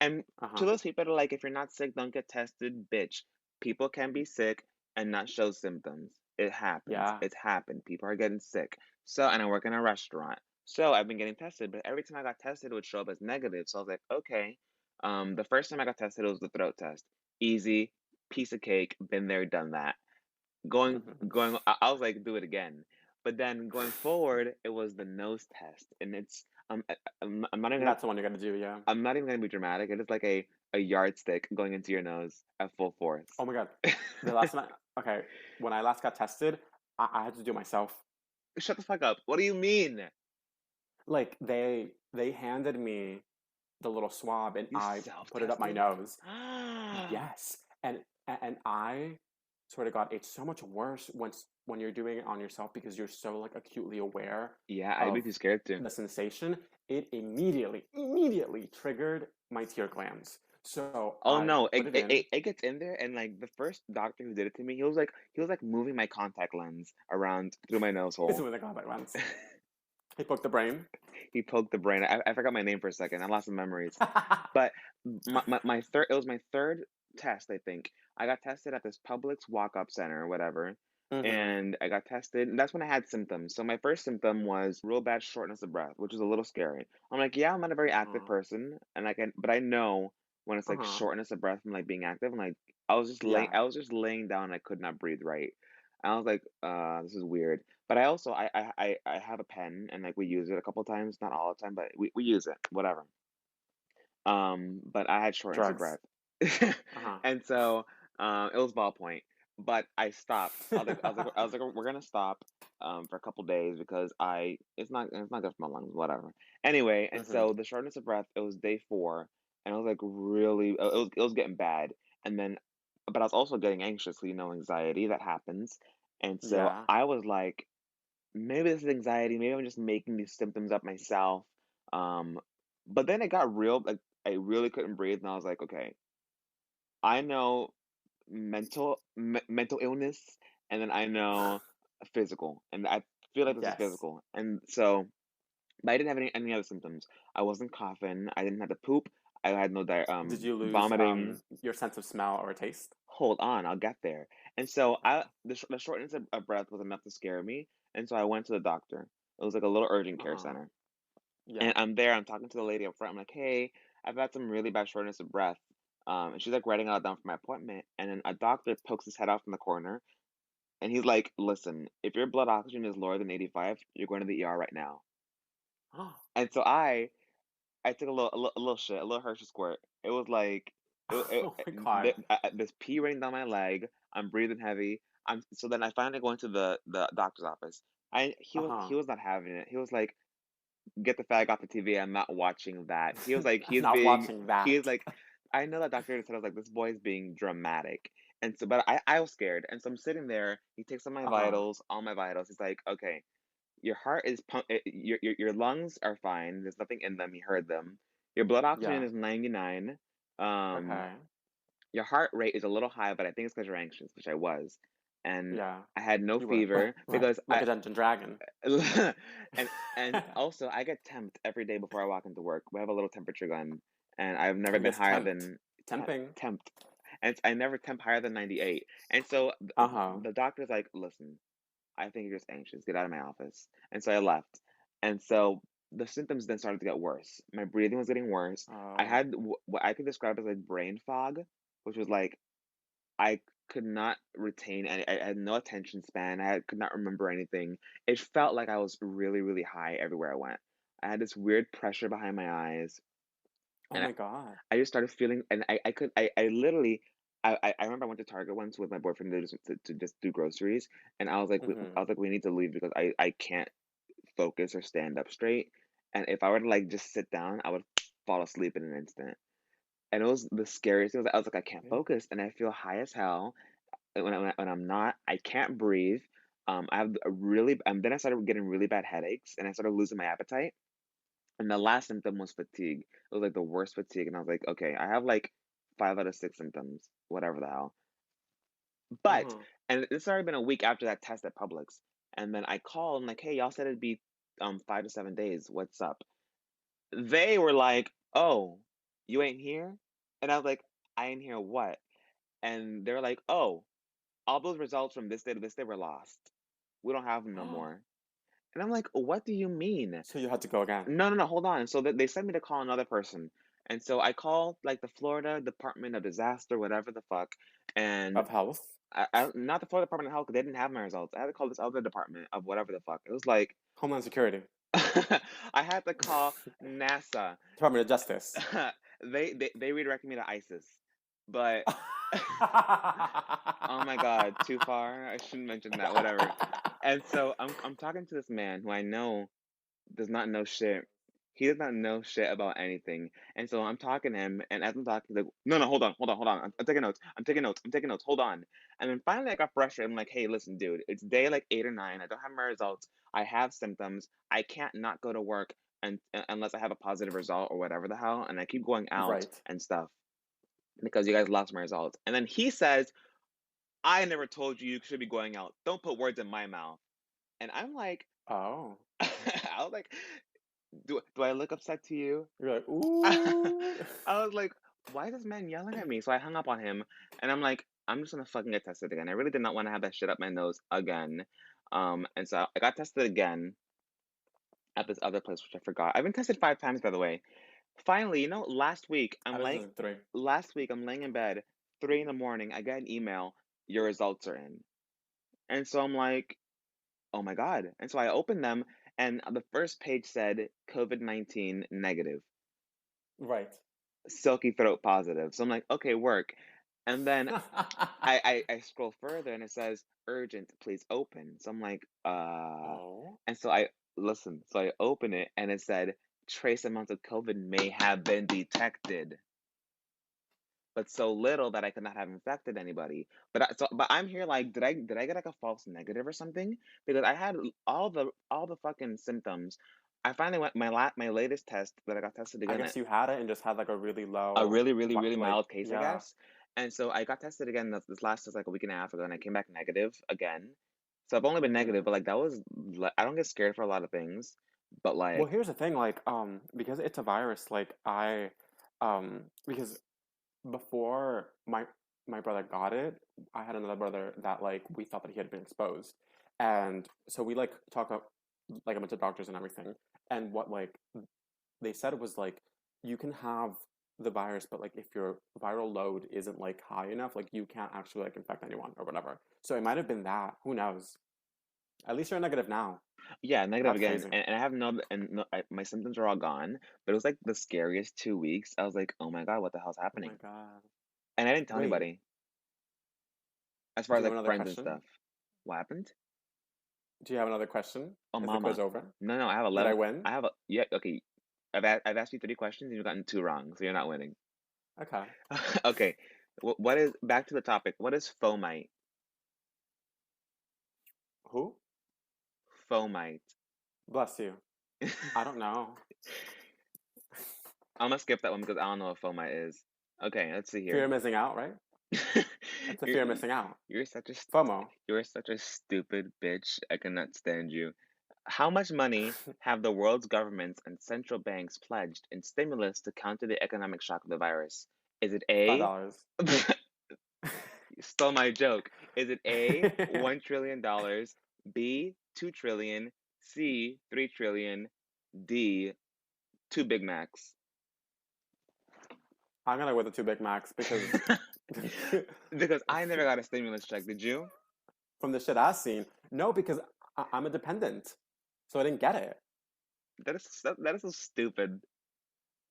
And to Uh-huh. those people that are like, if you're not sick, don't get tested, bitch. People can be sick and not show symptoms. It happens. Yeah. It's happened. People are getting sick. So, and I work in a restaurant. So I've been getting tested, but every time I got tested, it would show up as negative. So I was like, okay. The first time I got tested, it was the throat test. Easy, piece of cake, been there, done that. I was like, do it again. But then going forward, it was the nose test, and it's I'm not even gonna That's the one you're gonna do, yeah. I'm not even gonna be dramatic. It is like a yardstick going into your nose at full force. Oh my God. The last time okay, when I last got tested, I had to do it myself. Shut the fuck up. What do you mean? Like they handed me the little swab and You I put it up my self-tested? nose. Yes. And I swear to God, it's so much worse when you're doing it on yourself because you're so like acutely aware Yeah, I'd be of too scared to. the sensation. It immediately triggered my tear glands. So Oh I no, put it in. it gets in there, and like the first doctor who did it to me, he was like moving my contact lens around through my nose This is hole. when the contact lens. He poked the brain. He poked the brain. I forgot my name for a second. I lost some memories. But my third, it was my third test, I think. I got tested at this Publix walk-up center or whatever, Mm-hmm. and I got tested, and that's when I had symptoms. So my first symptom was real bad shortness of breath, which was a little scary. I'm like, yeah, I'm not a very active Uh-huh. person, and but I know when it's like Uh-huh. shortness of breath from like being active. I'm like, Yeah. I was just laying down, and I could not breathe right. And I was like, this is weird. But I also I have a pen, and like we use it a couple times, not all the time, but we use it, whatever. But I had shortness of Drugs. breath. Uh-huh. And so, it was ballpoint, but I stopped. I was like, we're gonna stop, for a couple days because it's not good for my lungs, whatever. Anyway, and Mm-hmm. so the shortness of breath, it was day 4, and I was like really, it was getting bad. And then, but I was also getting anxious, anxiety that happens. And so Yeah. I was like, maybe this is anxiety. Maybe I'm just making these symptoms up myself. Um, but then it got real. Like I really couldn't breathe, and I was like, okay, I know mental illness, and then I know physical, and I feel like this is Yes. physical. And so, but I didn't have any other symptoms. I wasn't coughing. I didn't have to poop. I had no Did you lose vomiting. your sense of smell or taste? Hold on, I'll get there. And so Okay. the shortness of breath was enough to scare me, and so I went to the doctor. It was like a little urgent care Uh-huh. center. Yeah. And I'm there, I'm talking to the lady up front. I'm like, "Hey, I've had some really bad shortness of breath." And she's like writing it all down for my appointment. And then a doctor pokes his head out from the corner, and he's like, "Listen, if your blood oxygen is lower than 85, you're going to the ER right now." And so I took a little shit, a little Hershey squirt. It was like Oh my God. this pee running down my leg. I'm breathing heavy. So then I finally go into the doctor's office. He Uh-huh. was not having it. He was like, get the fag off the TV. I'm not watching that. He was like, I'm not watching he's that. like, I know that doctor said, I was like, this boy's being dramatic. And so, but I was scared. And so I'm sitting there. He takes on my Uh-huh. vitals, all my vitals. He's like, okay, your heart is your lungs are fine. There's nothing in them. He heard them. Your blood oxygen Yeah. is 99. Um, Okay. your heart rate is a little high, but I think it's because you're anxious, which I was. And Yeah. I had no You were fever because like a dungeon dragon. and also I get temped every day before I walk into work. We have a little temperature gun, and I've never I been guess higher than temping. tempt, and I never temp higher than 98. And so Uh-huh. the doctor's like, "Listen, I think you're just anxious. Get out of my office." And so I left. And so the symptoms then started to get worse. My breathing was getting worse. I Oh. had what I could describe as like brain fog, which was like I could not retain any. I had no attention span. Could not remember anything. It felt like I was really, really high everywhere I went. I had this weird pressure behind my eyes, Oh and my God. I just started feeling. And I literally. I remember I went to Target once with my boyfriend to just do groceries, and I Mm-hmm. was like, we need to leave because I can't focus or stand up straight. And if I were to like just sit down, I would fall asleep in an instant. And it was the scariest. I was like, I can't focus, and I feel high as hell when I'm not. I can't breathe. I have a really. Then I started getting really bad headaches, and I started losing my appetite. And the last symptom was fatigue. It was like the worst fatigue, and I was like, okay, I have like 5 out of 6 symptoms, whatever the hell. But Uh-huh. and it's already been a week after that test at Publix, and then I called and like, hey, y'all said it'd be 5 to 7 days. What's up? They were like, "Oh, you ain't here?" And I was like, "I ain't here what?" And they're like, "Oh, all those results from this day to this day were lost. We don't have them no more." And I'm like, "What do you mean?" So you had to go again. No, no, no, hold on. So they sent me to call another person. And so I called like the Florida Department of Disaster, whatever the fuck, and Of health. not the Florida Department of Health, 'cause they didn't have my results. I had to call this other department of whatever the fuck. It was like Homeland Security. I had to call NASA. Department of Justice. They redirected me to ISIS, but oh my God, too far. I shouldn't mention that. Whatever. And so I'm talking to this man who I know does not know shit. He does not know shit about anything. And so I'm talking to him, and as I'm talking, he's like, no, no, hold on. I'm taking notes. I'm taking notes. Hold on. And then finally I got frustrated. I'm like, hey, listen, dude, it's day like 8 or 9. I don't have my results. I have symptoms. I can't not go to work unless I have a positive result or whatever the hell. And I keep going out Right. and stuff because you guys lost my results. And then he says, I never told you should be going out. Don't put words in my mouth. And I'm like, Oh. I was like, do I look upset to you? You're like, I ooh. was like, why is this man yelling at me? So I hung up on him and I'm like, I'm just gonna fucking get tested again. I really did not want to have that shit up my nose again. And so I got tested again at this other place, which I forgot. I've been tested 5 times, by the way. Finally, I just did 3. last week I'm laying in bed, 3 in the morning, I get an email, your results are in. And so I'm like, oh my God. And so I opened them and the first page said COVID-19 negative. Right. Silky throat positive. So I'm like, okay, work. And then I scroll further and it says urgent, please open. So I'm like, Oh. and so so I open it and it said trace amounts of COVID may have been detected, but so little that I could not have infected anybody. But I'm here like, did I get like a false negative or something? Because I had all the fucking symptoms. I finally went my latest test that I got tested I again guess you had it and just had like a really a low, really, really, really like, mild case, I yeah. guess. And so I got tested again this last was like a week and a half ago, and I came back negative again. So I've only been negative, Mm-hmm. but like that was I don't get scared for a lot of things, but Well, like here's the thing, like, because it's a virus, like because before my brother got it, I had another brother that like we thought that he had been exposed, and so we like talked about like a bunch of doctors and everything, and what like they said was like you can have the virus, but like if your viral load isn't like high enough, like you can't actually like infect anyone or whatever. So it might have been that. Who knows? At least you're negative now. yeah, negative That's again, crazy. and I have my symptoms are all gone, but it was like the scariest 2 weeks. I was like, oh my God, what the hell's Oh my happening? God. And I didn't tell Wait, anybody, as far do as you have like another friends and question? stuff. What happened? Do you have another question? Oh, Is the quiz mama, over? no, no, I have Did I 11. win? I have yeah, okay. I've asked you 3 questions and you've gotten 2 wrong, so you're not winning. Okay. Okay. What is back to the topic? What is fomite? Who? Fomite. Bless you. I don't know. I'm gonna skip that one because I don't know what FOMO is. Okay, let's see Fear here. of missing out, right? It's a You're fear of missing out. you're such a FOMO. you're such a stupid bitch. I cannot stand you. How much money have the world's governments and central banks pledged in stimulus to counter the economic shock of the virus? Is it A? $5. You stole my joke. Is it A, $1 trillion, B, 2 trillion, C, 3 trillion, D, two Big Macs? I'm gonna go with the two Big Macs because Because I never got a stimulus check. Did you? from the shit I've seen, no, because I'm a dependent, so I didn't get it. That is so stupid.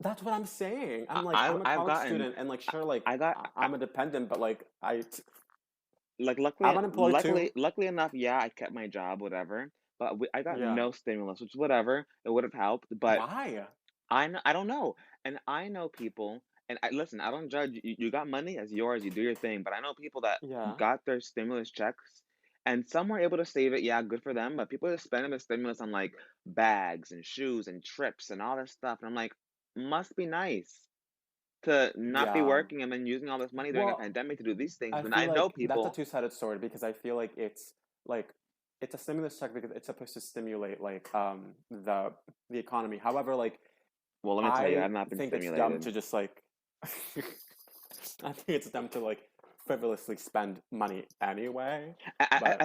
That's what I'm saying. I, I'm like, I I'm a I've college gotten student, and like, sure, like, I got I'm a dependent, but like, like I'm luckily unemployed too. luckily enough, yeah, I kept my job, whatever. But I got Yeah. no stimulus, which whatever, it would have helped. But Why? I don't know, and I know people. And listen, I don't judge. You got money, it's yours. You do your thing. But I know people that Yeah. got their stimulus checks, and some were able to save it. Yeah, good for them. But people are spending the stimulus on like bags and shoes and trips and all this stuff. And I'm like, must be nice to not be Yeah. working and then using all this money during a Well, pandemic to do these things. I When feel I know like that's a people, two-sided sword because I feel like it's a stimulus check because it's supposed to stimulate like the economy. However, like well, let me tell you, I I've not been think it's dumb stimulated. to just like I think it's dumb to like frivolously spend money anyway, but whatever.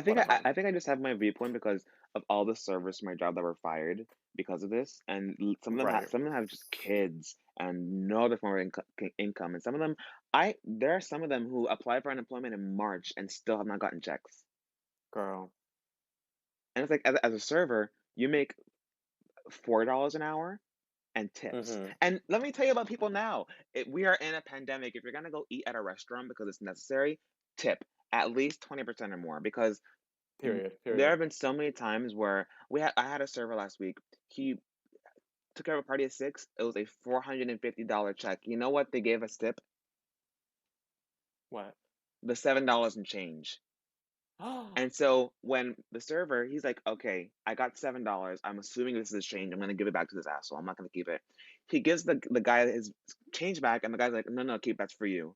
I think I just have my viewpoint because of all the servers from my job that were fired because of this, and Right. some of them have just kids and no other form of income, and some of them there are some of them who applied for unemployment in March and still have not gotten checks, Girl. and it's like as a server, you make $4 an hour and tips. Mm-hmm. And let me tell you about people now. We are in a pandemic. If you're gonna go eat at a restaurant because it's necessary, tip at least 20% or more because Period. there Period. have been so many times where I had a server last week. He took care of a party of six. It was a $450 check. You know what they gave us tip? What? The $7 and change. And so when the server, he's like, okay, I got $7. I'm assuming this is change. I'm gonna give it back to this asshole. I'm not gonna keep it. He gives the guy his change back, and the guy's like, no, no, keep that's for you.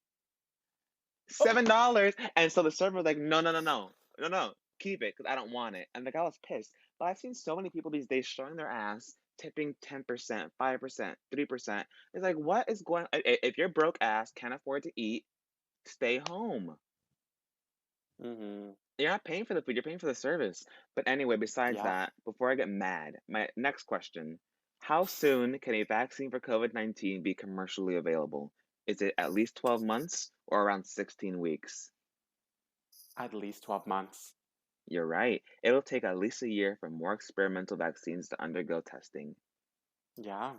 $7. And so the server was like, no, no, no, no, no, no, keep it because I don't want it. And the guy was pissed. But I've seen so many people these days showing their ass, tipping 10%, 5%, 3%. It's like, what is going on? If your broke ass can't afford to eat, stay home. Mm-hmm. You're not paying for the food, you're paying for the service. But anyway, besides Yeah. that, before I get mad, my next question, how soon can a vaccine for COVID-19 be commercially available? Is it at least 12 months or around 16 weeks? At least 12 months. You're right. It'll take at least a year for more experimental vaccines to undergo testing. Yeah.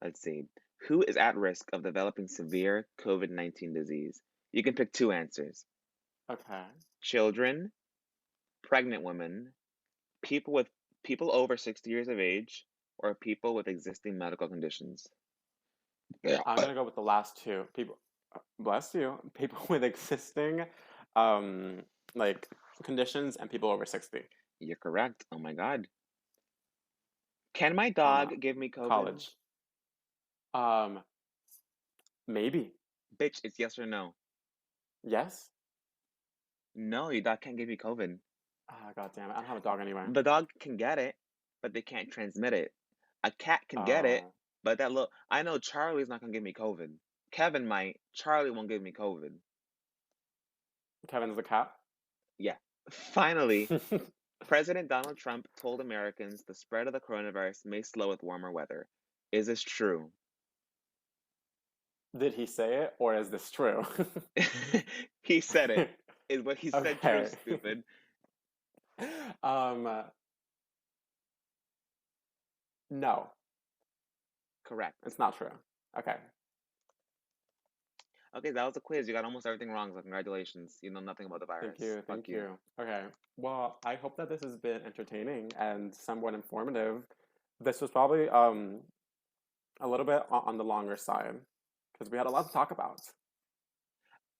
Let's see. Who is at risk of developing severe COVID-19 disease? You can pick two answers. Okay. Children, pregnant women, people over 60 years of age, or people with existing medical conditions. Yeah. I'm gonna go with the last two. People, bless you. People with existing, um, like conditions and people over 60. You're correct. Oh my God. Can my I'm a dog give me COVID? college. Um, maybe. Bitch, it's yes or no. Yes. No, your dog can't give you COVID. Ah, God damn it. I don't have a dog anyway. The dog can get it, but they can't transmit it. A cat can get it, Oh, but I know Charlie's not gonna give me COVID. Kevin might. Charlie won't give me COVID. Kevin's the cat. Yeah. Finally, President Donald Trump told Americans the spread of the coronavirus may slow with warmer weather. Is this true? Did he say it, or is this true? He said it. Is what he said true, Okay. stupid? Um, no, Correct. it's not true. Okay. Okay, that was a quiz. You got almost everything wrong, so congratulations. You know nothing about the Thank virus. you. Fuck Thank you. you. Okay. Well, I hope that this has been entertaining and somewhat informative. This was probably a little bit on the longer side because we had a lot to talk about.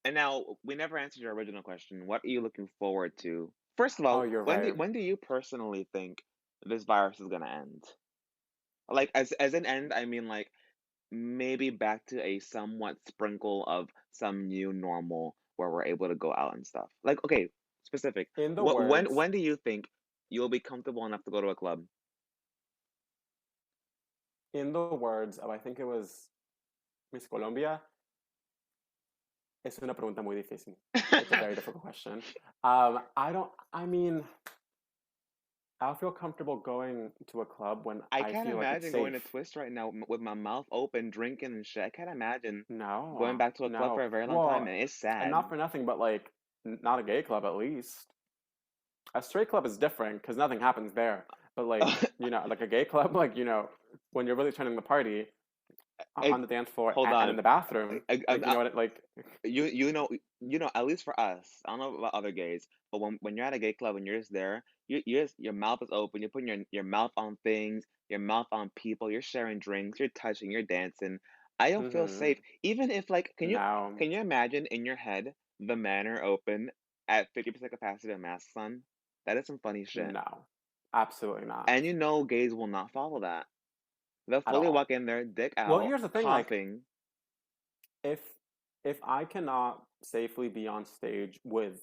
And now we never answered your original question. What are you looking forward to? First of Oh, all, you're right. when do you personally think this virus is gonna end? Like as an end, I mean like maybe back to a somewhat sprinkle of some new normal where we're able to go out and stuff. Like, okay, specific. In the What words, when do you think you'll be comfortable enough to go to a club? in the words of, I think it was Miss Colombia, es una pregunta muy difícil. It's a very difficult question. I mean, I'll feel comfortable going to a club when I I can't feel like it's imagine going to safe. Twist right now with my mouth open, drinking and shit. I can't imagine going No, back to a club for no. a very long time, Well, and it's and sad. not for nothing, but like, not a gay club at least. A straight club is different because nothing happens there. But like, like a gay club, like, when you're really turning the party It, on the dance floor hold and in on. the bathroom, I, I, like, I, what, like, at least for us, I don't know about other gays, but when you're at a gay club and you're just there, your mouth is open, you're putting your mouth on things, your mouth on people, you're sharing drinks, you're touching, you're dancing. I don't feel mm-hmm. safe. Even if like, No, can you imagine in your head the manor open at 50% capacity with masks on? That is some funny shit. no, absolutely not And gays will not follow that. They'll at fully all. walk in there, dick Well, out, here's the thing, like, coughing. if if I cannot safely be on stage with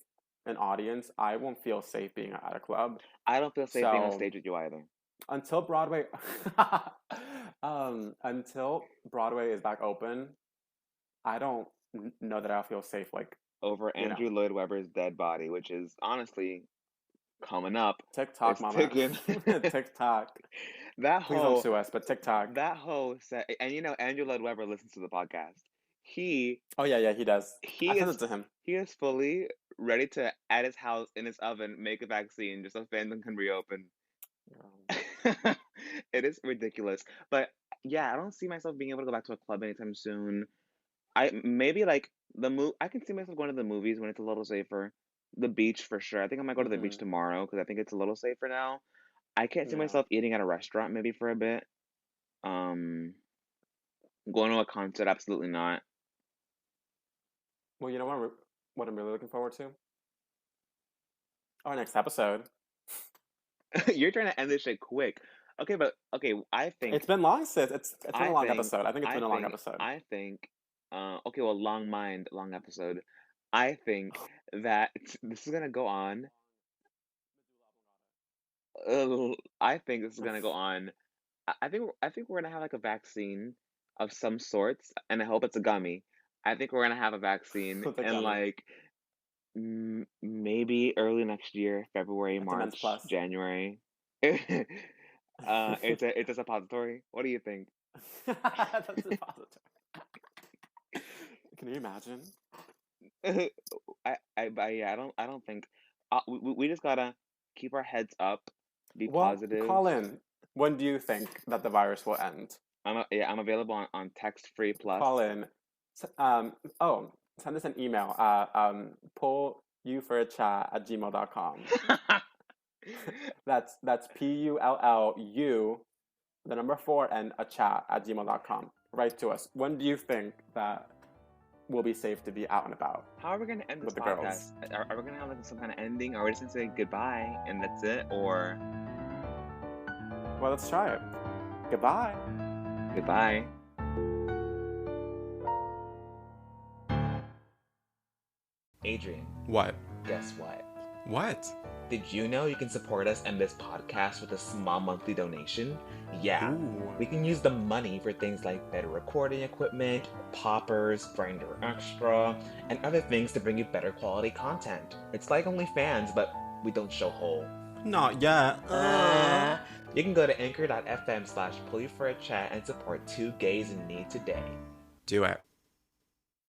an audience, I won't feel safe being at a club. I don't feel safe being on So stage with you either. until Broadway, until Broadway is back open, I don't know that I'll feel safe. Like, Over you know, Andrew Lloyd Webber's dead body, which is honestly coming up. TikTok, It's mama, ticking. TikTok. That Please don't hoe, sue us, but TikTok. that hoe said, and Andrew Lloyd Webber listens to the podcast. He Oh yeah, yeah, he does. I he sent it is to him. he is fully ready to at his house in his oven make a vaccine just so fandom can reopen. It is ridiculous, but yeah, I don't see myself being able to go back to a club anytime soon. I maybe like I can see myself going to the movies when it's a little safer. The beach for sure. I think I might go to the beach Mm-hmm. tomorrow because I think it's a little safer now. I can't see Yeah. myself eating at a restaurant maybe for a bit. Um, Going to a concert, absolutely not. Well, you know what I'm really looking forward to? Our next episode. You're trying to end this shit quick. Okay, but okay, It's been long, sis. It's been a I long think, episode. I think it's I been a long think, episode. I think, okay, well, long mind, long episode. I think that this is gonna go on. I think this is gonna go on. I think we're gonna have like a vaccine of some sorts, and I hope it's a gummy. I think we're gonna have a vaccine With the in gummy. like maybe early next year, February, It's a men's March, plus. January. It's a suppository. What do you think? That's a positive. Can you imagine? But yeah, I don't think. We just gotta keep our heads up, be Well, positive. call in. When do you think that the virus will end? I'm available on text free plus. Call in. Oh, send us an email. Pull you for a chat at gmail.com. That's PULLU, the number 4, and a chat at gmail.com. Write to us. When do you think that will be safe to be out and about How are we gonna end this with the podcast? girls? Are we gonna have like some kind of ending? Are we just gonna say goodbye and that's it? Or Well, let's try it. Goodbye. goodbye? Adrian, What? guess what? What? Did you know you can support us and this podcast with a small monthly donation? Yeah. Ooh. We can use the money for things like better recording equipment, poppers, Grinder Extra, and other things to bring you better quality content. It's like OnlyFans, but we don't show whole. Not yet. You can go to anchor.fm/pulleyforachat and support 2 gays in need today. Do it.